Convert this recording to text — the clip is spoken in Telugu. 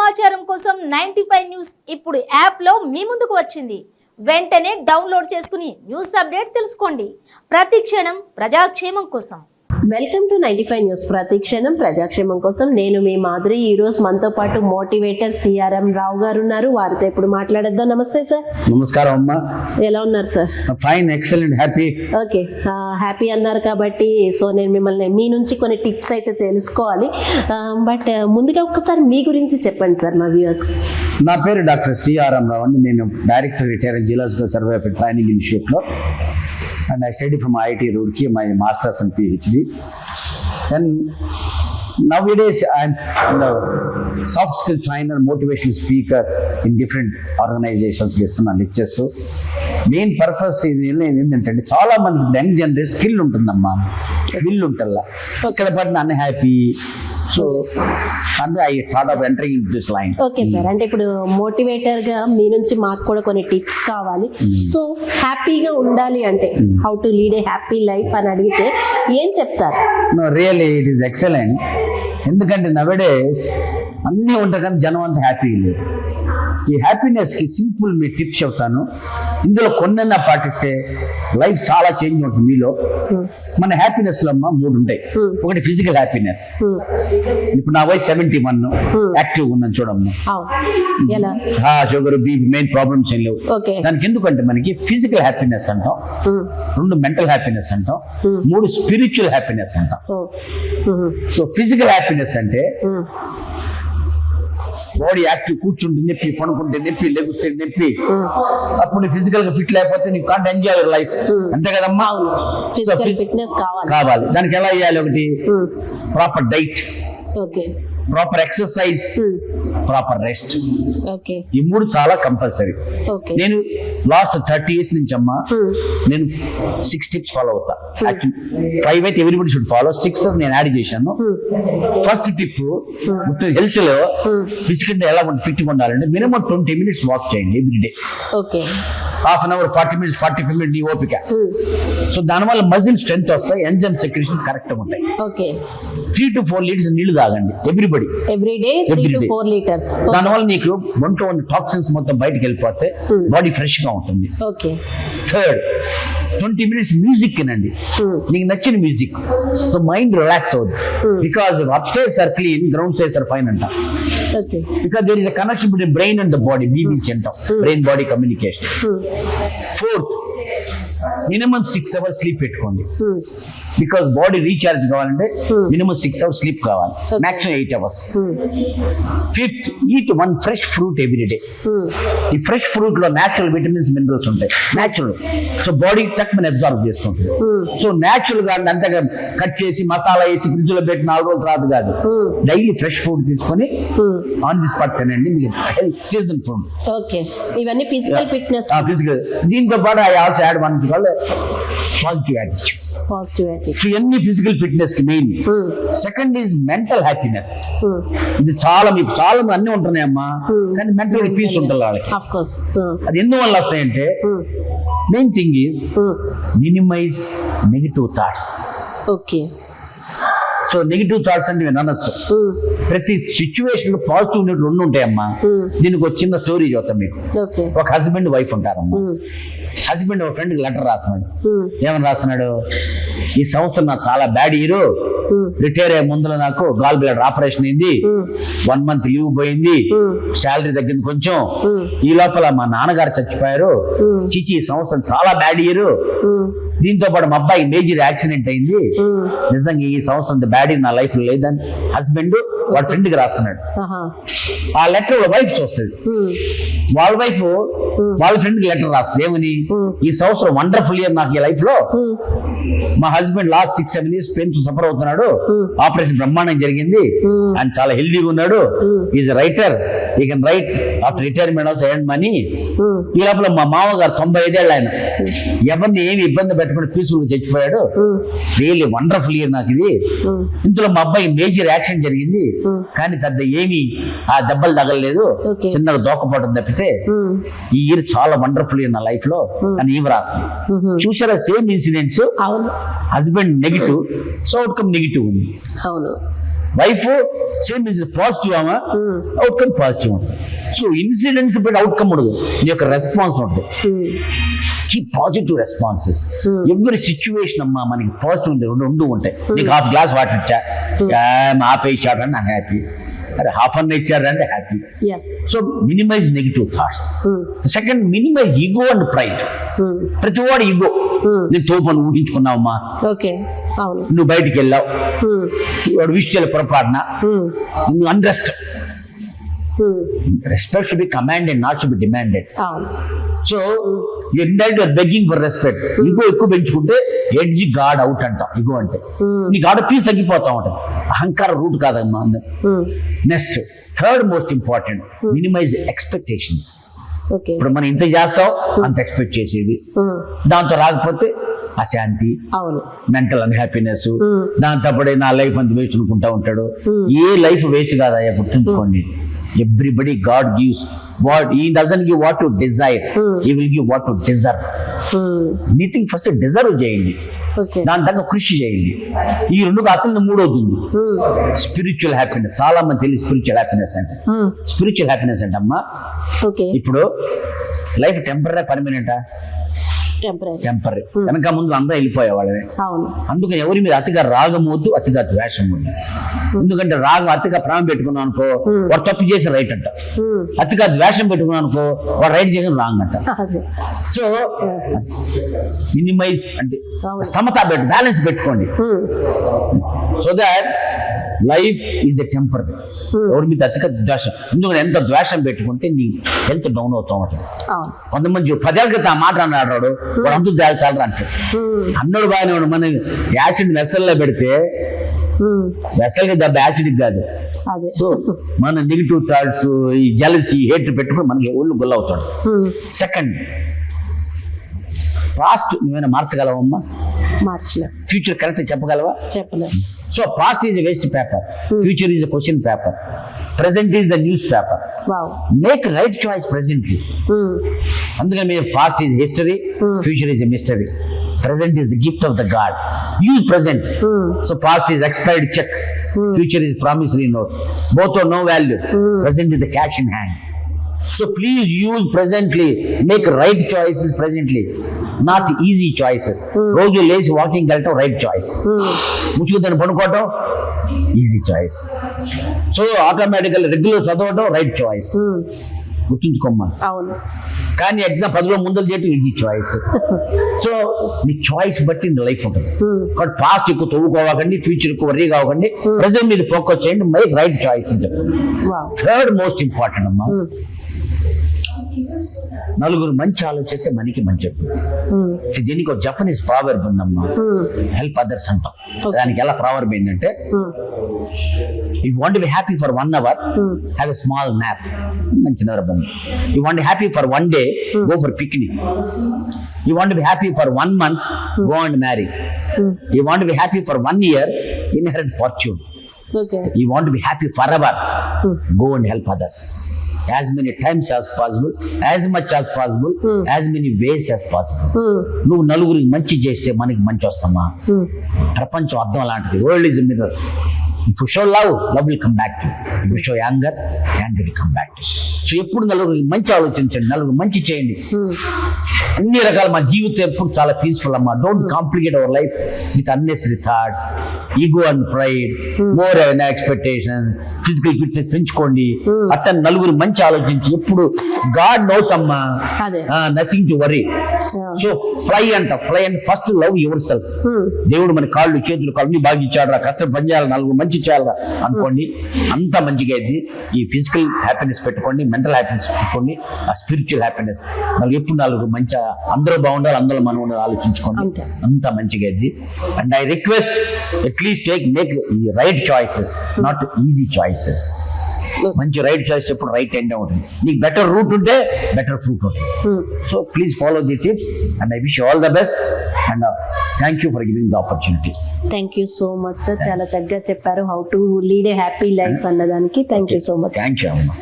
సమాచారం కోసం 95 న్యూస్ ఇప్పుడు యాప్లో మీ ముందుకు వచ్చింది. వెంటనే డౌన్లోడ్ చేసుకుని న్యూస్ అప్డేట్ తెలుసుకోండి. ప్రతి క్షణం ప్రజాక్షేమం కోసం. Welcome to 95 news. ప్రతిక్షణం ప్రజాక్షేమం కోసం. నేను మీ మాధురి. ఈ రోజు మనతో పాటు మోటివేటర్ సిఆర్ఎం రావు గారు ఉన్నారు. వారితో ఇప్పుడు మాట్లాడేద్దాం. నమస్తే సార్. నమస్కారం అమ్మా. ఎలా ఉన్నారు sir? Fine, excellent, happy. Okay, happy అన్నారు కాబట్టి సో నేను మిమ్మల్ని మీ నుంచి కొన్ని టిప్స్ అయితే తెలుసుకోవాలి. బట్ ముందుగా ఒక్కసారి మీ గురించి చెప్పండి సార్ మా వ్యూవర్స్. నా పేరు డాక్టర్ సిఆర్ఎం రావు అండి. నేను director retire geological survey of training ఇన్స్టిట్యూట్లో, and I studied from IIT Roorkee, my master's and PhD. And nowadays I'm the soft skill trainer, motivational speaker in different organizations ఇస్తున్న లెక్చర్స్. మెయిన్ పర్పస్ ఇది ఏంటంటే చాలా మందికి యంగ్ జనరేషన్ స్కిల్ ఉంటుందమ్మా, విల్ ఉంటల్లా, ఇక్కడ పడిన అన్హ్యాపీ. సో అంటే I thought of entering in this line. Okay sir, అంటే ఇప్పుడు మోటివేటర్ గా మీ నుంచి మాకు కూడా కొన్ని టిప్స్ కావాలి. సో హ్యాపీగా ఉండాలి అంటే how to lead a happy life అని అడిగితే ఏం చెప్తారు? No, really it is excellent. ఎందుకంటే నవేడేస్ అన్నీ ఉంటాయి కానీ జనం అంతా హ్యాపీగా లేదు. ఈ హ్యాపీనెస్కి సింపుల్ మీ టిప్స్ చెప్తాను. ఇందులో కొన్నైనా పాటిస్తే లైఫ్ చాలా చేంజ్ ఉంటుంది మీలో. మన హ్యాపీనెస్లో అమ్మ 3 ఉంటాయి. ఒకటి ఫిజికల్ హ్యాపీనెస్. ఇప్పుడు నా వయసు 71, యాక్టివ్గా ఉన్నాను చూడమ్మా. షుగర్, బీపీ, మెయిన్ ప్రాబ్లమ్స్ ఏం లేవు. దానికి ఎందుకంటే మనకి ఫిజికల్ హ్యాపీనెస్ అంటాం, 2 మెంటల్ హ్యాపీనెస్ అంటాం, 3 స్పిరిచువల్ హ్యాపీనెస్ అంటాం. సో ఫిజికల్ హ్యాపీనెస్ అంటే బాడీ యాక్టివ్, కూర్చుంటే నొప్పి, పడుకుంటే నొప్పి, లెగుస్తే నొప్పి, అప్పుడు ఫిజికల్ గా ఫిట్ లేకపోతే నీకు కాంట్ ఎంజాయ్ యువర్ లైఫ్. అంతే కదమ్మా, ఫిజికల్ ఫిట్నెస్ కావాలి. దానికి ఎలా చేయాలి? ఒకటి proper diet, proper exercise, proper rest. ఈ 3 చాలా కంపల్సరీ. నేను లాస్ట్ 30 years నుంచి అమ్మా నేను 6 టిప్స్ ఫాలో అవుతా. 5 అయితే ఎవ్రీబడి షుడ్ ఫాలో, 6 నేను యాడ్ చేశాను. ఫస్ట్ టిప్, హెల్త్ లో ఫిజికల్ ఎలా ఫిట్ ఉండాలంటే మినిమం 20 minutes వాక్ చేయండి everyday. Half an hour, 40 minutes, 45 minutes నీ ఓపిక. సో దానివల్ల మజిల్ స్ట్రెంత్ వస్తాయి, ఎంజైమ్ సెక్రెషన్స్ కరెక్ట్ గా ఉంటాయి. 3 to 4 liters నీళ్లు తాగండి ఎవ్రీబడి, ఎవ్రీడే 3 to 4 liters. దానివల్ల నీకు ఒంట్లో ఉన్న టాక్సిన్స్ మొత్తం బయటకు వెళ్ళిపోతే బాడీ ఫ్రెష్ గా ఉంటుంది. థర్డ్, 20 minutes మ్యూజిక్ వినండి, నీకు నచ్చిన మ్యూజిక్. సో మైండ్ రిలాక్స్ అవుతుంది. Because up stairs are clean, ground stairs are fine అంట. Because there is a connection between brain and the body, BBC అంటాం, brain body communication. Fourth, minimum 6 hours sleep పెట్టుకోండి. బికాస్ బాడీ రీఛార్జ్ కావాలంటే మినిమం 6 hours స్లీప్ కావాలి, maximum 8 hours. Fifth, eat 1 fresh fruit every day. ఈ ఫ్రెష్ ఫ్రూట్ లో న్యాచురల్ విటమిన్స్, మినరల్స్ ఉంటాయి, న్యాచురల్. సో బాడీ తక్కువ అబ్జర్వ్ చేసుకుంటుంది. సో న్యాచురల్ గా అంతగా కట్ చేసి మసాలా వేసి ఫ్రిడ్జ్ లో పెట్టి 4 రోజులు రాదు కాదు. డైలీ ఫ్రెష్ ఫ్రూట్ తీసుకొని ఆన్ ది స్పాట్ తినండి, మీకు హెల్త్ సీజన్ ఫుడ్. ఇవన్నీ ఫిజికల్ ఫిట్నెస్. ఫిజికల్, దీంతో పాటు I also add one positive attitude. So ఇవన్నీ ఫిజికల్ ఫిట్నెస్ కి main. Second is mental happiness. ఇది చాలా మీకు చాలా అన్ని ఉంటున్నాయి అమ్మా, కానీ మెంటల్ పీస్ ఉంటుంది వాళ్ళకి. అది ఎందువల్ల వస్తాయంటే main thing is minimize negative thoughts. So negative thoughts అంటే నేను అనొచ్చు, ప్రతి సిచ్యువేషన్ లో పాజిటివ్ నెగిటివ్ 2 ఉంటాయమ్మా. దీనికి ఒక చిన్న స్టోరీ చెప్తాను మీకు. ఒక హస్బెండ్ వైఫ్ ఉంటారమ్మా. హస్బెండ్ ఒక ఫ్రెండ్కి లెటర్ రాస్తున్నాడు. ఏమని రాస్తున్నాడు? ఈ సంవత్సరం నాకు చాలా బ్యాడ్ ఇయర్, రిటైర్ అయ్యే ముందులో నాకు గాల్ బ్లాడర్ ఆపరేషన్ అయింది, 1 month లీవ్ పోయింది, శాలరీ తగ్గింది కొంచెం, ఈ లోపల మా నాన్నగారు చచ్చిపోయారు, చిచి ఈ సంవత్సరం చాలా బ్యాడ్ ఇయర్, దీంతో పాటు మా అబ్బాయి మేజర్ యాక్సిడెంట్ అయింది, నిజంగా ఈ సంవత్సరం బ్యాడ్ ఇయర్ నా లైఫ్ లో లేదని హస్బెండ్ వాళ్ళ ఫ్రెండ్ కి రాస్తున్నాడు. ఆ లెటర్ వాళ్ళ వైఫ్ చూస్తుంది. వాళ్ళ వైఫ్ వాళ్ళ ఫ్రెండ్ కి లెటర్ రాస్తుంది. ఏమని? ఈ సంవత్సరం వండర్ఫుల్ ఇయర్ నాకు ఈ లైఫ్ లో, మా husband last 6-7 years pain suffer అవుతున్నాడు, ఆపరేషన్ బ్రహ్మాండం జరిగింది, ఆయన చాలా హెల్దీగా ఉన్నాడు, ఈజ్ రైటర్, ఈ can write after retirement also earn money. ఈ లోపల మా మామగారు 95 ఏళ్ళు, ఆయన ఎవరిని ఏమి ఇబ్బంది పెట్టకుండా పీస్ఫుల్ గా చచ్చిపోయాడు. రియల్లీ వండర్ఫుల్ ఇయర్ నాకు ఇది. ఇందులో మా అబ్బాయి మేజర్ యాక్సిడెంట్ జరిగింది, కానీ పెద్ద ఏమి ఆ దెబ్బలు తగలలేదు, చిన్నగా దోకపోవడం తప్పితే ఈ ఇయర్ చాలా వండర్ఫుల్ ఇయర్ నా లైఫ్ లో అని ఈమె రాస్తుంది. చూసారా same incidents, husband negative, so outcome negative ఉంది. వైఫ్ సేమ్ ఇస్ పాజిటివ్ అమ్మా, అవుట్కమ్ పాజిటివ్ ఉంటుంది. సో ఇన్సిడెంట్స్ బట్టి అవుట్కమ్ ఉండదు, నీ యొక్క రెస్పాన్స్ ఉంటుంది. Keep positive responses. Every situation అమ్మా మనకి పాజిటివ్ రెండు ఉంటాయి. నీకు హాఫ్ గ్లాస్ వాటర్ ఇచ్చా, హాఫ్ ఇచ్చాడంటే నాకు హ్యాపీ, అరే హాఫ్ అన్న ఇచ్చాడంటే happy. So minimize negative thoughts. Second, minimize ego and pride. ప్రతివాడు ఈగో, నేను తోపను ఊహించుకున్నావమ్మా, నువ్వు బయటికి వెళ్ళావు, వాడు విష్ చేయాలి పొరపాటున, నువ్వు unrest. Respect should be commanded, not should be demanded. So you are begging for respect. Ego ఎక్కువ పెంచుకుంటే ఎడ్జి గాడ్ అవుట్ అంటాం. ఇగో అంటే నీ గాడ్ పీస్ తగ్గిపోతా ఉంటుంది. అహంకార రూట్ కాదమ్మా. Next, third most important, minimize expectations. ఇప్పుడు మనం ఇంత చేస్తాం అంత ఎక్స్పెక్ట్ చేసేది, దాంతో రాకపోతే అశాంతి, మెంటల్ అన్హ్యాపీనెస్, దాంతో పడే నా లైఫ్ అంత వేస్ట్ అనుకుంటా ఉంటాడు. ఏ లైఫ్ వేస్ట్ కాదయ్యా, గుర్తుంచుకోండి. Everybody God gives what he doesn't give what to desire, he will give what to deserve. Anything first deserve చేయండి, దాని తగ్గ కృషి చేయండి. ఈ రెండు అసలు మూడవుతుంది స్పిరిచువల్ హ్యాపీనెస్. చాలా మంది తెలియదు స్పిరిచువల్ హ్యాపీనెస్ అంటే. స్పిరిచువల్ హ్యాపీనెస్ అంటే అమ్మా, ఇప్పుడు లైఫ్ టెంపరీ పర్మనెంటా? టెంపరీ. వెనక ముందు అందరూ వెళ్ళిపోయేవాళ్ళమే. అందుకని ఎవరి మీద అతిగా రాగం వద్దు, అతిగా ద్వేషం వద్దు. ఎందుకంటే రాగం అతిగా ప్రాణం పెట్టుకున్నాం అనుకో, వాడు తప్పు చేసి రైట్ అంట. అతిగా ద్వేషం పెట్టుకున్నాం అనుకో, వాడు రైట్ చేసిన రాంగ్ అంట. సో మినిమైజ్ అంటే సమతా బ్యాలెన్స్ పెట్టుకోండి. So that life is a temporary. ఎవరి మీద అతిగా ద్వేషం, ఎందుకంటే ఎంత ద్వేషం పెట్టుకుంటే నీ హెల్త్ డౌన్ అవుతూ ఉంటుంది. కొంతమంది 10 ఏళ్ళ క్రితం ఆ మాట అన్నాడు, వాడు అంతా దాల్చాలరా అంటాడు. అన్నాడు బాగానే ఉన్నాడు. మన యాసిడ్ వెసల్లో పెడితే వెసల్కి దెబ్బ యాసిడ్కి కాదు. సో మన నెగిటివ్ థాట్స్, ఈ జెలసీ, హేట్ పెట్టుకుని మనకి ఒళ్ళు గుల్ల అవుతాడు. సెకండ్, పాస్ట్ నువ్వేమైనా మార్చగలవమ్మా? ఫ్యూచర్ కరెక్ట్ చెప్పగలవా? చెప్పలేవు. So past is a waste paper, future is a question paper, present is the news paper. Make right choice presently. అందుకని మీరు past is history, future is a mystery, present is the gift of the God. Use present. So past is expired check, future is promissory note. Both are no value. Present is the cash in hand. So please use presently, make right choices presently, not easy choices. రోజు లేచి వాకింగ్ వెళ్ళటం రైట్ చాయిస్, ముసుగుదని పడుకోవటం easy choice. So automatically regular చదవటం రైట్ చాయిస్. గుర్తుంచుకోమ్మా. కానీ ఎగ్జామ్ 10 ముందలు చేయటం ఈజీ చాయిస్. సో మీ చాయిస్ బట్టి లైఫ్ ఉంటుంది. కాబట్టి పాస్ట్ ఎక్కువ తవ్వుకోవాకండి, ఫ్యూచర్ ఎక్కువ వర్రీ కావకండి, ప్రెసెంట్ మీద ఫోకస్ చేయండి, మేక్ రైట్ చాయిస్ అని చెప్పండి. థర్డ్ మోస్ట్ ఇంపార్టెంట్ అమ్మా, నలుగురు మంచి ఆలోచిస్తే మనకి మంచి. దీనికి ఒక జపనీస్ ప్రావర్బ్ ఉందమ్మా, హెల్ప్ అదర్స్ అంటాం. దానికి ఎలా ప్రావర్బ్ ఏంటంటే, if you want to be happy for 1 hour, have a small nap. మంచి నిద్రబంధం. You want to be happy for 1 day, go for picnic. You want to be happy for 1 month, go and marry. You want to be happy for 1 year, inherit fortune. You want to be happy forever, go and help others. As many times as possible, as much as possible, as many ways as possible. నువ్వు నలుగురికి మంచి చేస్తే మనకి మంచి వస్తామా? ప్రపంచం అర్థం లాంటిది. World is a mirror. If you show love, love will come back to you. If you show anger, anger will come back to you. So ఎప్పుడు నలుగురికి మంచి ఆలోచించండి, నలుగురు మంచి చేయండి. అన్ని రకాల మా జీవితం ఎప్పుడు చాలా పీస్ఫుల్ అమ్మా. Don't complicate our life with unnecessary thoughts, ego and pride, more expectation. Physical fitness పెంచుకోండి. అట్లా నలుగురు మంచి ఆలోచించి ఎప్పుడు గాడ్ నోస్ అమ్మా, nothing to worry. So fly అంట, fly and first love yourself. దేవుడు మన కాళ్ళు చేతులు అన్ని బాగా ఇచ్చాడు రా, కష్టం పని చేయాలి, నలుగురు మంచి చేయాలి అనుకోండి, అంత మంచిగా అయింది. ఈ ఫిజికల్ హ్యాపీనెస్ పెట్టుకోండి, మెంటల్ హ్యాపీనెస్ చూసుకోండి, ఆ స్పిరిచువల్ హ్యాపీనెస్. ఎప్పుడు నలుగురు మంచి, అందరూ బాగుండాలి, అందరూ మనం ఉండాలి ఆలోచించుకోండి, అంత మంచిగా అయింది. And I request at least make right choices, not easy choices. మంచి రైట్ చాయిస్ ఎప్పుడు రైట్ ఎండ్ ఉంటుంది. నీకు బెటర్ రూట్ ఉంటే బెటర్ ఫ్రూట్ ఉంటుంది. So please follow the tips and I wish all the best and thank you for giving the opportunity. Thank you so much sir, చాలా చక్కగా చెప్పారు how to lead a happy life అన్నదానికి. Thank you so much. Thank you అమ్మా.